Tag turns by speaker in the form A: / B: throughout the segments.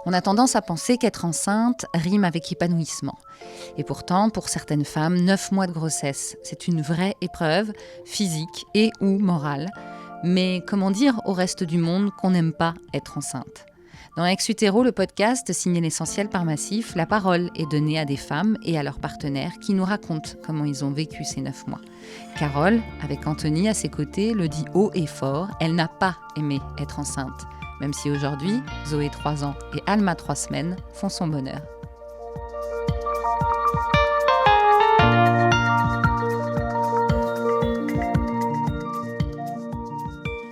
A: On a tendance à penser qu'être enceinte rime avec épanouissement. Et pourtant, pour certaines femmes, 9 mois de grossesse, c'est une vraie épreuve, physique et ou morale. Mais comment dire au reste du monde qu'on n'aime pas être enceinte ? Dans Ex Utero, le podcast signé l'essentiel par Massif, la parole est donnée à des femmes et à leurs partenaires qui nous racontent comment ils ont vécu ces 9 mois. Carole, avec Anthony à ses côtés, le dit haut et fort, elle n'a pas aimé être enceinte. Même si aujourd'hui, Zoé 3 ans et Alma 3 semaines font son bonheur.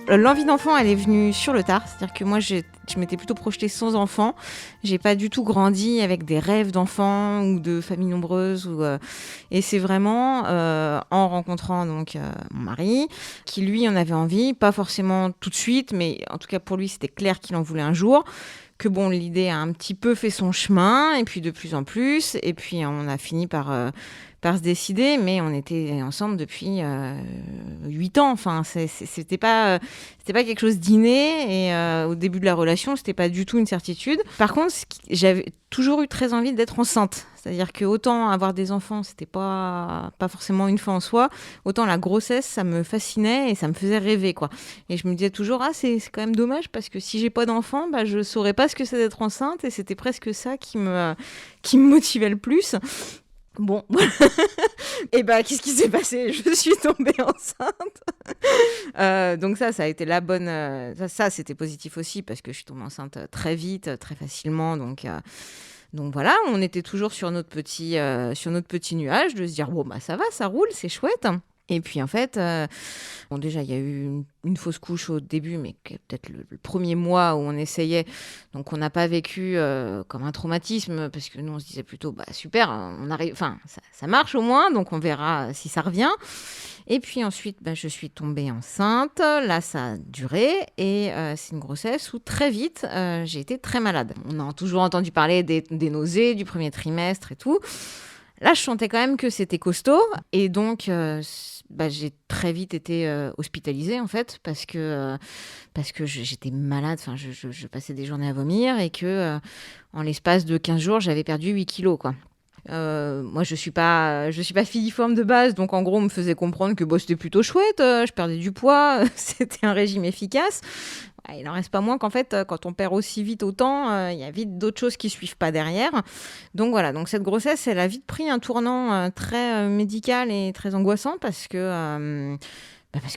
B: L'envie d'enfant, elle est venue sur le tard. C'est-à-dire que moi, je m'étais plutôt projetée sans enfant. J'ai pas du tout grandi avec des rêves d'enfants ou de famille nombreuse. Et c'est vraiment en rencontrant donc mon mari, qui lui en avait envie, pas forcément tout de suite, mais en tout cas pour lui, c'était clair qu'il en voulait un jour. Que bon, l'idée a un petit peu fait son chemin, et puis de plus en plus. Et puis on a fini par se décider, mais on était ensemble depuis 8 ans. Enfin, c'était pas quelque chose d'inné, et au début de la relation, c'était pas du tout une certitude. Par contre, j'avais toujours eu très envie d'être enceinte. C'est-à-dire que autant avoir des enfants, c'était pas forcément une fin en soi, autant la grossesse, ça me fascinait et ça me faisait rêver, quoi. Et je me disais toujours, c'est quand même dommage, parce que si j'ai pas d'enfant, je saurais pas ce que c'est d'être enceinte, et c'était presque ça qui me motivait le plus. Bon, et qu'est-ce qui s'est passé ? Je suis tombée enceinte. Donc ça a été la bonne... ça, c'était positif aussi, parce que je suis tombée enceinte très vite, très facilement. Donc voilà, on était toujours sur notre petit nuage, de se dire, ça va, ça roule, c'est chouette. Et puis en fait, déjà il y a eu une fausse couche au début, mais peut-être le premier mois où on essayait, donc on n'a pas vécu comme un traumatisme, parce que nous on se disait plutôt super, on arrive, enfin ça marche au moins, donc on verra si ça revient. Et puis ensuite, je suis tombée enceinte, là ça a duré, et c'est une grossesse où très vite j'ai été très malade. On a toujours entendu parler des nausées du premier trimestre et tout. Là, je sentais quand même que c'était costaud, et donc j'ai très vite été hospitalisée, en fait, parce que j'étais malade. Enfin, je passais des journées à vomir, et que en l'espace de 15 jours, j'avais perdu 8 kilos, quoi. Moi, je suis pas filiforme de base, donc en gros, on me faisait comprendre que c'était plutôt chouette, je perdais du poids, c'était un régime efficace. Il n'en reste pas moins qu'en fait, quand on perd aussi vite autant, il y a vite d'autres choses qui ne suivent pas derrière. Donc voilà, donc cette grossesse, elle a vite pris un tournant très médical et très angoissant, parce que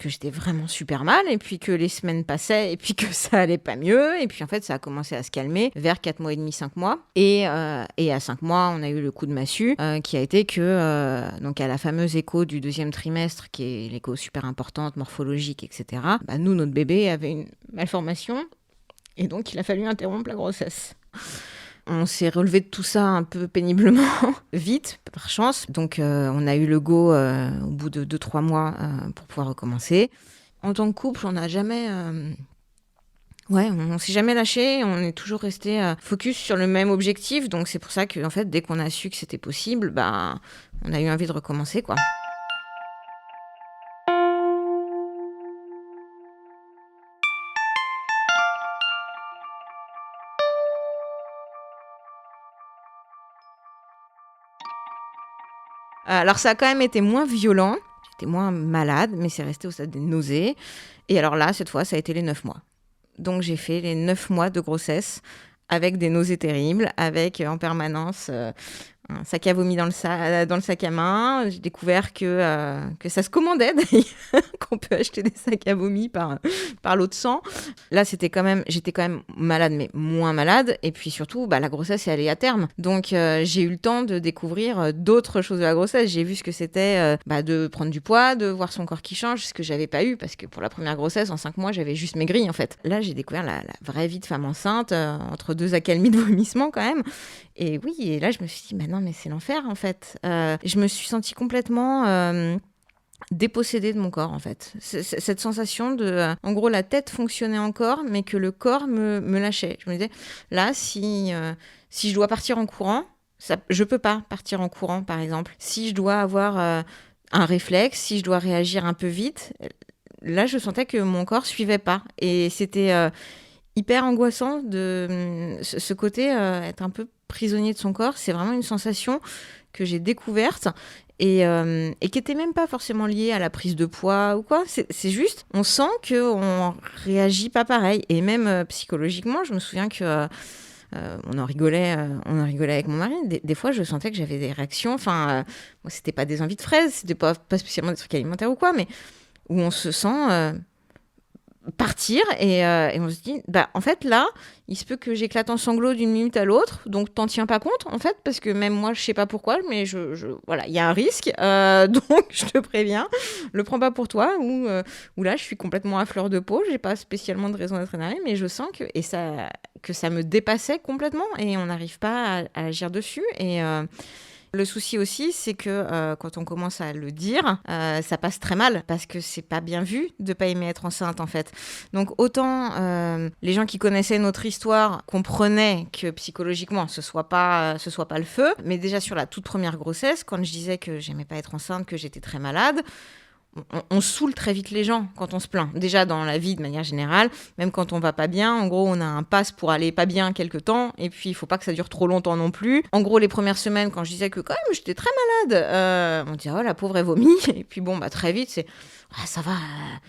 B: j'étais vraiment super mal, et puis que les semaines passaient, et puis que ça allait pas mieux, et puis en fait ça a commencé à se calmer vers 4 mois et demi, 5 mois, et à 5 mois on a eu le coup de massue, qui a été que donc à la fameuse écho du deuxième trimestre, qui est l'écho super importante, morphologique, etc. Nous, notre bébé avait une malformation, et donc il a fallu interrompre la grossesse. On s'est relevé de tout ça un peu péniblement, vite, par chance. Donc, on a eu le go au bout de 2-3 mois pour pouvoir recommencer. En tant que couple, on n'a jamais... on s'est jamais lâché. On est toujours resté focus sur le même objectif. Donc, c'est pour ça que, en fait, dès qu'on a su que c'était possible, on a eu envie de recommencer, quoi. Alors, ça a quand même été moins violent. J'étais moins malade, mais c'est resté au stade des nausées. Et alors là, cette fois, ça a été les 9 mois. Donc, j'ai fait les 9 mois de grossesse avec des nausées terribles, avec en permanence un sac à vomi dans le sac à main. J'ai découvert que ça se commandait, d'ailleurs, qu'on peut acheter des sacs à vomi par lot de sang. Là, j'étais quand même malade, mais moins malade. Et puis surtout, la grossesse est allée à terme. Donc, j'ai eu le temps de découvrir d'autres choses de la grossesse. J'ai vu ce que c'était de prendre du poids, de voir son corps qui change, ce que j'avais pas eu, parce que pour la première grossesse, en 5 mois, j'avais juste maigri, en fait. Là, j'ai découvert la vraie vie de femme enceinte, entre 2 accalmies de vomissement, quand même. Et oui, et là, je me suis dit, non, mais c'est l'enfer, en fait. Je me suis sentie complètement dépossédée de mon corps, en fait. Cette sensation de... en gros, la tête fonctionnait encore, mais que le corps me lâchait. Je me disais, là, si je dois partir en courant, je peux pas partir en courant, par exemple. Si je dois avoir un réflexe, si je dois réagir un peu vite... là, je sentais que mon corps suivait pas. Et c'était hyper angoissant de ce côté être un peu prisonnier de son corps. C'est vraiment une sensation que j'ai découverte et qui était même pas forcément liée à la prise de poids ou quoi. C'est juste, on sent qu'on réagit pas pareil. Et même psychologiquement, je me souviens que on en rigolait avec mon mari. Des fois, je sentais que j'avais des réactions. Enfin, moi, c'était pas des envies de fraises, c'était pas spécialement des trucs alimentaires ou quoi, mais où on se sent partir et on se dit, bah en fait là, il se peut que j'éclate en sanglots d'une minute à l'autre, donc t'en tiens pas compte en fait, parce que même moi, je sais pas pourquoi, mais voilà, il y a un risque, donc je te préviens, le prends pas pour toi, ou là, je suis complètement à fleur de peau, j'ai pas spécialement de raison d'être énervée, mais je sens que ça me dépassait complètement et on n'arrive pas à agir dessus. Et le souci aussi, c'est que quand on commence à le dire, ça passe très mal parce que c'est pas bien vu de pas aimer être enceinte en fait. Donc autant les gens qui connaissaient notre histoire comprenaient que psychologiquement ce soit pas le feu, mais déjà sur la toute première grossesse, quand je disais que j'aimais pas être enceinte, que j'étais très malade, on saoule très vite les gens quand on se plaint. Déjà dans la vie de manière générale, même quand on va pas bien, en gros on a un pass pour aller pas bien quelque temps et puis il faut pas que ça dure trop longtemps non plus. En gros les premières semaines quand je disais que quand même j'étais très malade, on disait oh la pauvre elle vomit et puis bon bah très vite c'est ah, ça va.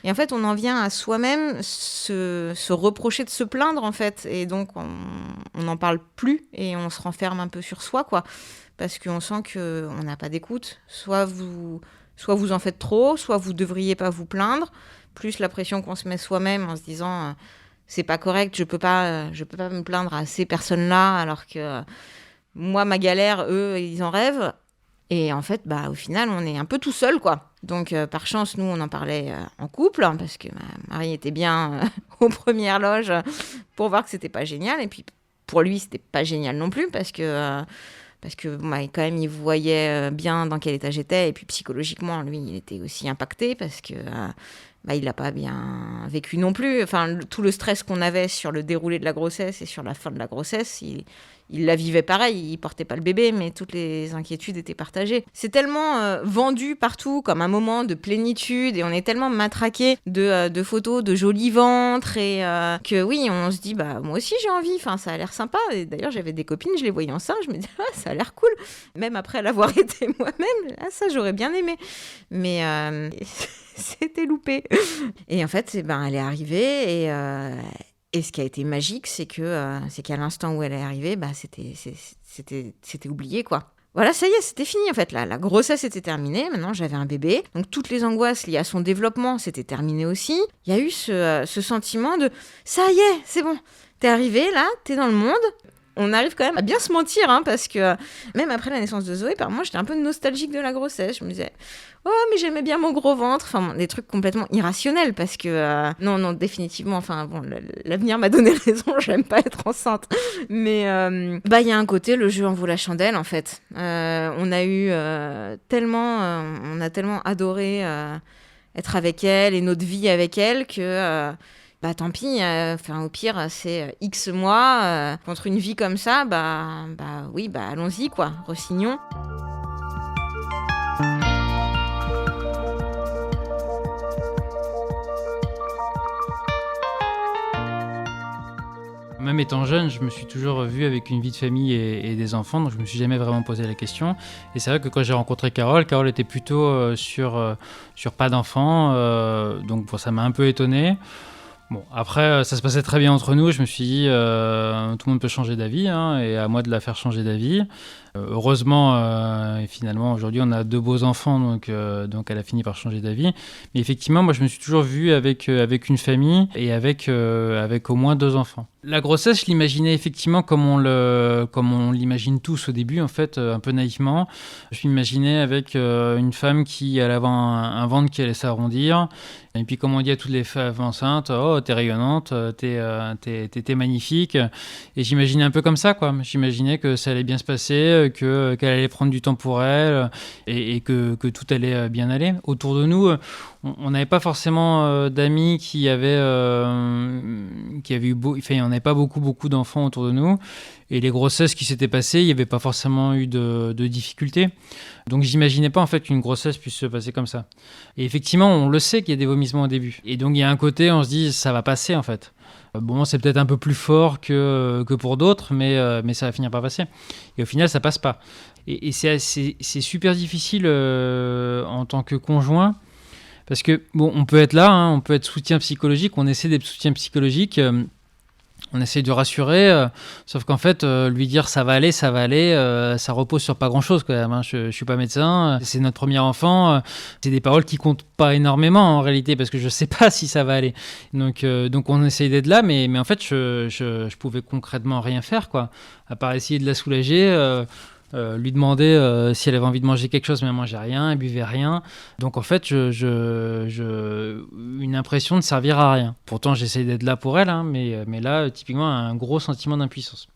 B: Et en fait on en vient à soi-même se reprocher de se plaindre en fait et donc on n'en parle plus et on se renferme un peu sur soi quoi parce qu'on sent qu'on n'a pas d'écoute. Soit vous en faites trop, soit vous devriez pas vous plaindre, plus la pression qu'on se met soi-même en se disant c'est pas correct, je peux pas me plaindre à ces personnes-là alors que moi ma galère, eux ils en rêvent. Et en fait, bah au final, on est un peu tout seul quoi. Donc par chance, nous on en parlait en couple hein, parce que ma mari était bien aux premières loges pour voir que c'était pas génial et puis pour lui, c'était pas génial non plus parce que quand même, il voyait bien dans quel état j'étais. Et puis, psychologiquement, lui, il était aussi impacté parce que il n'a pas bien vécu non plus. Enfin, tout le stress qu'on avait sur le déroulé de la grossesse et sur la fin de la grossesse, il la vivait pareil. Il portait pas le bébé, mais toutes les inquiétudes étaient partagées. C'est tellement vendu partout comme un moment de plénitude et on est tellement matraqué de photos de jolis ventres et que oui, on se dit bah moi aussi j'ai envie. Enfin, ça a l'air sympa. Et d'ailleurs, j'avais des copines, je les voyais enceintes, je me disais ah, ça a l'air cool. Même après l'avoir été moi-même, ça j'aurais bien aimé. Mais c'était loupé. Et en fait, elle est arrivée et ce qui a été magique, c'est qu'à l'instant où elle est arrivée, c'était oublié, quoi. Voilà, ça y est, c'était fini, en fait. La grossesse était terminée. Maintenant, j'avais un bébé. Donc, toutes les angoisses liées à son développement, c'était terminé aussi. Il y a eu ce sentiment de « ça y est, c'est bon, t'es arrivée, là, t'es dans le monde ». On arrive quand même à bien se mentir, hein, parce que même après la naissance de Zoé, par moi, j'étais un peu nostalgique de la grossesse. Je me disais, oh, mais j'aimais bien mon gros ventre. Enfin, des trucs complètement irrationnels, parce que, non, définitivement, enfin, bon, l'avenir m'a donné raison, j'aime pas être enceinte. Mais, il y a un côté, le jeu en vaut la chandelle, en fait. On a tellement adoré être avec elle et notre vie avec elle que... tant pis, au pire, c'est X mois contre une vie comme ça, oui, allons-y, quoi, re-signons.
C: Même étant jeune, je me suis toujours vu avec une vie de famille et des enfants, donc je me suis jamais vraiment posé la question. Et c'est vrai que quand j'ai rencontré Carole était plutôt sur pas d'enfants, donc bon, ça m'a un peu étonné. Bon, après, ça se passait très bien entre nous. Je me suis dit, tout le monde peut changer d'avis, hein, et à moi de la faire changer d'avis. Heureusement, et finalement, aujourd'hui, on a 2 beaux enfants, donc elle a fini par changer d'avis. Mais effectivement, moi, je me suis toujours vu avec une famille et avec au moins 2 enfants. La grossesse, je l'imaginais effectivement comme on l'imagine tous au début, en fait, un peu naïvement. Je m'imaginais avec une femme qui allait avoir un ventre qui allait s'arrondir. Et puis, comme on dit à toutes les femmes enceintes, oh, t'es rayonnante, t'es magnifique. Et j'imaginais un peu comme ça, quoi. J'imaginais que ça allait bien se passer, qu'elle allait prendre du temps pour elle et que tout allait bien aller. Autour de nous, on n'avait pas forcément d'amis qui avaient eu on n'avait pas beaucoup d'enfants autour de nous. Et les grossesses qui s'étaient passées, il n'y avait pas forcément eu de difficultés. Donc j'imaginais pas en fait qu'une grossesse puisse se passer comme ça. Et effectivement, on le sait qu'il y a des vomissements au début. Et donc il y a un côté, on se dit, ça va passer en fait. Bon, c'est peut-être un peu plus fort que pour d'autres, mais ça va finir par passer. Et au final, ça passe pas. Et c'est super difficile en tant que conjoint, parce que bon, on peut être là, hein, on peut être soutien psychologique, on essaie d'être soutien psychologique. On essaye de rassurer, sauf qu'en fait, lui dire ça va aller, ça repose sur pas grand-chose quand même. Hein. Je suis pas médecin, c'est notre premier enfant. C'est des paroles qui comptent pas énormément en réalité, parce que je sais pas si ça va aller. Donc on essaye d'être là, mais en fait, je pouvais concrètement rien faire, quoi, à part essayer de la soulager. Lui demander si elle avait envie de manger quelque chose, mais elle mangeait rien, elle buvait rien. Donc en fait, une impression de servir à rien. Pourtant, j'essaie d'être là pour elle, hein, mais là, typiquement, un gros sentiment d'impuissance.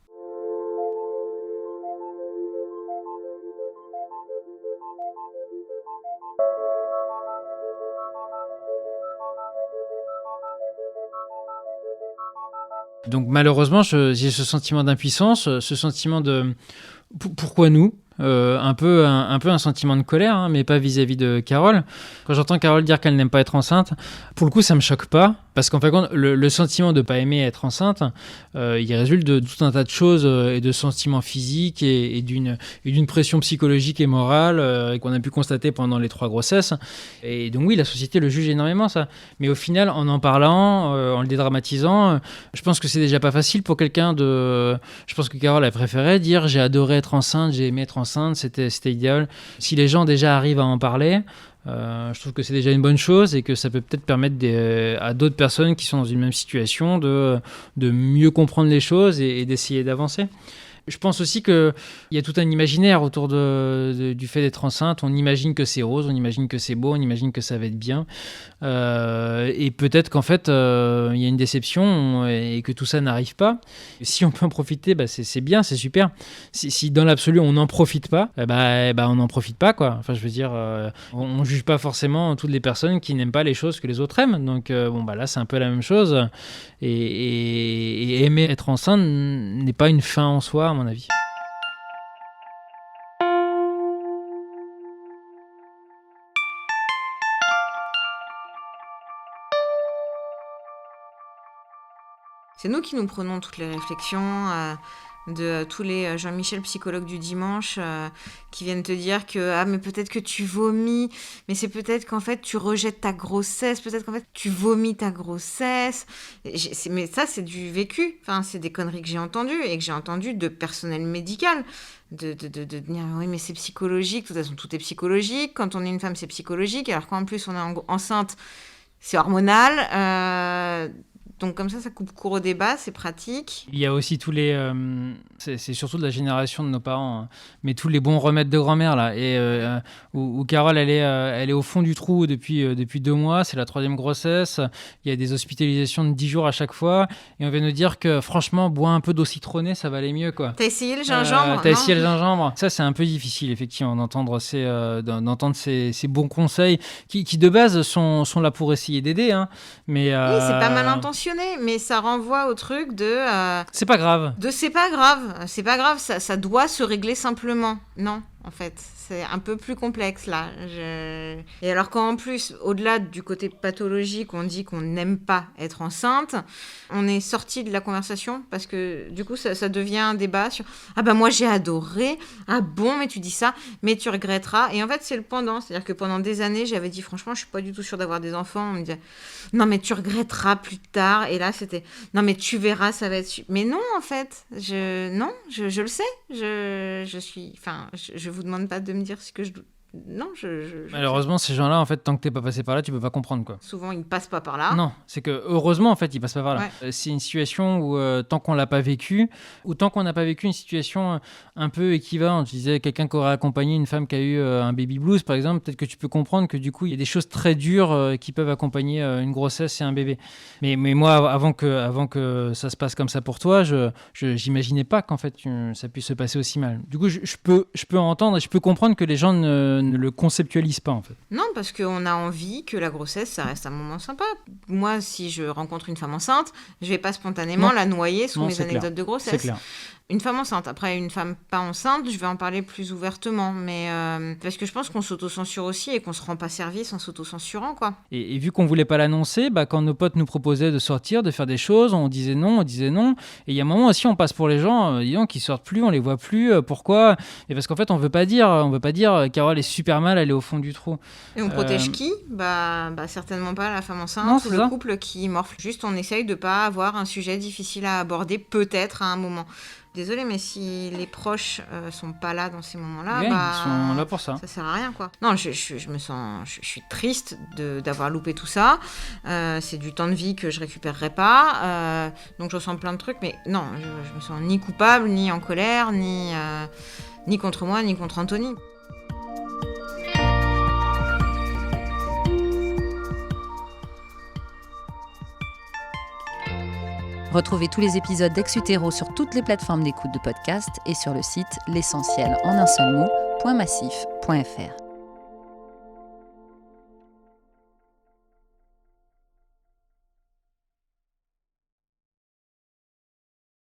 C: Donc malheureusement, j'ai ce sentiment d'impuissance, ce sentiment de pourquoi nous, un peu un sentiment de colère, hein, mais pas vis-à-vis de Carole. Quand j'entends Carole dire qu'elle n'aime pas être enceinte, pour le coup, ça me choque pas, parce qu'en fait, le sentiment de pas aimer être enceinte, il résulte de tout un tas de choses et de sentiments physiques et d'une pression psychologique et morale qu'on a pu constater pendant les 3 grossesses. Et donc oui, la société le juge énormément, ça. Mais au final, en parlant, en le dédramatisant, je pense que c'est déjà pas facile pour quelqu'un de... Je pense que Carole a préféré dire « j'ai adoré être enceinte, j'ai aimé être enceinte, c'était idéal ». Si les gens déjà arrivent à en parler, je trouve que c'est déjà une bonne chose et que ça peut peut-être permettre à d'autres personnes qui sont dans une même situation de mieux comprendre les choses et d'essayer d'avancer. Je pense aussi qu'il y a tout un imaginaire autour du fait d'être enceinte. On imagine que c'est rose, on imagine que c'est beau, on imagine que ça va être bien. Et peut-être qu'en fait, il y a une déception et que tout ça n'arrive pas. Si on peut en profiter, c'est bien, c'est super. Si dans l'absolu, on n'en profite pas, on n'en profite pas, quoi. Enfin, je veux dire, on ne juge pas forcément toutes les personnes qui n'aiment pas les choses que les autres aiment. Donc, là, c'est un peu la même chose. Et aimer être enceinte n'est pas une fin en soi, à mon avis.
B: C'est nous qui nous prenons toutes les réflexions de tous les Jean-Michel psychologues du dimanche qui viennent te dire que mais peut-être que tu vomis, mais c'est peut-être qu'en fait tu rejettes ta grossesse, peut-être qu'en fait tu vomis ta grossesse. Mais ça, c'est du vécu. Enfin, c'est des conneries que j'ai entendues et que j'ai entendues de personnel médical. De dire oui, mais c'est psychologique, de toute façon tout est psychologique. Quand on est une femme, c'est psychologique, alors qu'en plus on est enceinte, c'est hormonal. Donc comme ça coupe court au débat, c'est pratique.
C: Il y a aussi tous les... c'est surtout de la génération de nos parents, hein, mais tous les bons remèdes de grand-mère, là, et où Carole, elle est au fond du trou depuis 2 mois, c'est la 3e grossesse, il y a des hospitalisations de 10 jours à chaque fois, et on vient nous dire que franchement, bois un peu d'eau citronnée, ça va aller mieux, quoi.
B: T'as essayé le gingembre
C: T'as essayé le gingembre. Ça, c'est un peu difficile, effectivement, d'entendre ces bons conseils qui de base, sont là pour essayer d'aider, hein, mais...
B: Oui, c'est pas mal intentionné. Mais ça renvoie au truc de...
C: c'est pas grave.
B: C'est pas grave, ça doit se régler simplement. Non, en fait, c'est un peu plus complexe, là. Et alors qu'en plus, au-delà du côté pathologique, on dit qu'on n'aime pas être enceinte, on est sorti de la conversation, parce que du coup, ça devient un débat sur « Ah bah moi, j'ai adoré. Ah bon, mais tu dis ça, mais tu regretteras. » Et en fait, c'est le pendant. C'est-à-dire que pendant des années, j'avais dit « Franchement, je suis pas du tout sûre d'avoir des enfants. » On me disait « Non, mais tu regretteras plus tard. » Et là, c'était « Non, mais tu verras, ça va être... » Mais non, en fait. Je le sais. Je vous demande pas de me dire ce que je... Non,
C: Malheureusement, ces gens-là, en fait, tant que t'es pas passé par là, tu peux pas comprendre, quoi.
B: Souvent, ils ne passent pas par là.
C: Non, c'est que heureusement, en fait, ils passent pas par là.
B: Ouais.
C: C'est une situation où tant qu'on l'a pas vécu, ou tant qu'on n'a pas vécu une situation un peu équivalente. Je disais, quelqu'un qui aurait accompagné une femme qui a eu un baby blues, par exemple, peut-être que tu peux comprendre que du coup, il y a des choses très dures qui peuvent accompagner une grossesse et un bébé. Mais moi, avant que ça se passe comme ça pour toi, j'imaginais pas qu'en fait ça puisse se passer aussi mal. Du coup, je peux entendre et je peux comprendre que les gens ne le conceptualisent pas en fait.
B: Non, parce qu'on a envie que la grossesse, ça reste un moment sympa. Moi, si je rencontre une femme enceinte, je vais pas spontanément la noyer sous mes anecdotes de grossesse.
C: C'est clair.
B: Une femme enceinte. Après, une femme pas enceinte, je vais en parler plus ouvertement. Mais parce que je pense qu'on s'auto-censure aussi et qu'on se rend pas service en s'auto-censurant, quoi.
C: Et vu qu'on voulait pas l'annoncer, quand nos potes nous proposaient de sortir, de faire des choses, on disait non. Et il y a un moment aussi, on passe pour les gens, disons, qui sortent plus, on les voit plus. Pourquoi ? Et parce qu'en fait, on veut pas dire Carole est super mal, elle est au fond du trou.
B: Et on protège qui ? Certainement pas la femme enceinte
C: non,
B: ou le couple qui morfle. Juste, on essaye de pas avoir un sujet difficile à aborder, peut-être à un moment. Désolée, mais si les proches sont pas là dans ces moments-là,
C: ils sont là pour ça.
B: Ça sert à rien, quoi. Non, je suis triste d'avoir loupé tout ça. C'est du temps de vie que je récupérerai pas. Donc je ressens plein de trucs, mais non, je me sens ni coupable, ni en colère, ni contre moi, ni contre Anthony.
A: Retrouvez tous les épisodes d'Ex-Utéro sur toutes les plateformes d'écoute de podcast et sur le site l'essentiel en un seul mot.massif.fr.